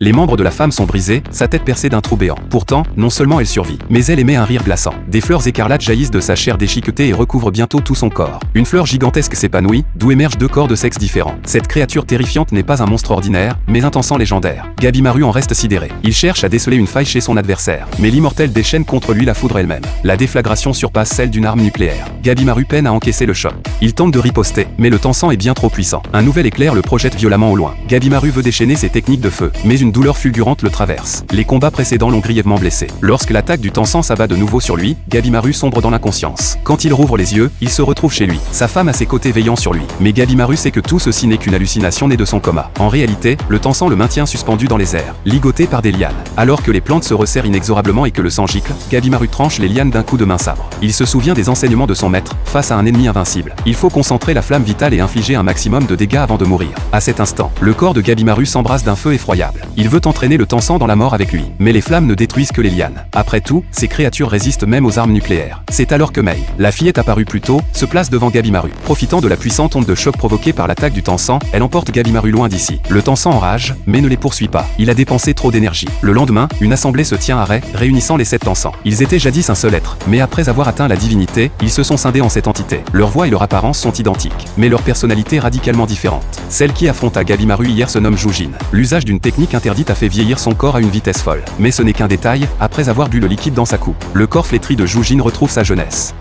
Les membres de la femme sont brisés, sa tête percée d'un trou béant. Pourtant, non seulement elle survit, mais elle émet un rire glaçant. Des fleurs écarlates jaillissent de sa chair déchiquetée et recouvrent bientôt tout son corps. Une fleur gigantesque s'épanouit, d'où émergent deux corps de sexes différents. Cette créature terrifiante n'est pas un monstre ordinaire, mais un tensant légendaire. Gabimaru en reste sidéré. Il cherche à déceler une faille chez son adversaire, mais l'immortel déchaîne contre lui la foudre elle-même. La déflagration surpasse celle d'une arme nucléaire. Gabimaru peine à encaisser le choc. Il tente de riposter, mais le tensant est bien trop puissant. Un nouvel éclair le projette violemment au loin. Gabimaru veut déchaîner ses techniques de feu, mais une douleur fulgurante le traverse. Les combats précédents l'ont grièvement blessé. Lorsque l'attaque du tensant s'abat de nouveau sur lui, Gabimaru sombre dans l'inconscience. Quand il rouvre les yeux, il se retrouve chez lui, sa femme à ses côtés veillant sur lui. Mais Gabimaru sait que tout ceci n'est qu'une hallucination née de son coma. En réalité, le tensant le maintient suspendu dans les airs, ligoté par des lianes. Alors que les plantes se resserrent inexorablement et que le sang gicle, Gabimaru tranche les lianes d'un coup de main sabre. Il se souvient des enseignements de son maître, face à un ennemi invincible. Il faut concentrer la flamme vitale et infliger un maximum de dégâts avant de mourir. À cet instant, le corps de Gabimaru s'embrasse d'un feu effroyable. Il veut entraîner le tensant dans la mort avec lui. Mais les flammes ne détruisent que les lianes. Après tout, ces créatures résistent même aux armes nucléaires. C'est alors que Mei, la fillette apparue plus tôt, se place devant Gabimaru. Profitant de la puissante onde de choc provoquée par l'attaque du tensant, elle emporte Gabimaru loin d'ici. Le tensant enrage, mais ne les poursuit pas. Il a dépensé trop d'énergie. Le lendemain, une assemblée se tient à Ray, réunissant les 7 tensants. Ils étaient jadis un seul être, mais après avoir atteint la divinité, ils se sont scindés en 7 entités. Leur voix et leur apparence sont identiques, mais leur personnalité radicalement différente. Celle qui affronta Gabimaru hier se nomme Jujin. L'usage d'une technique interdite a fait vieillir son corps à une vitesse folle. Mais ce n'est qu'un détail, après avoir bu le liquide dans sa coupe. Le corps flétri de Jujin retrouve sa jeunesse.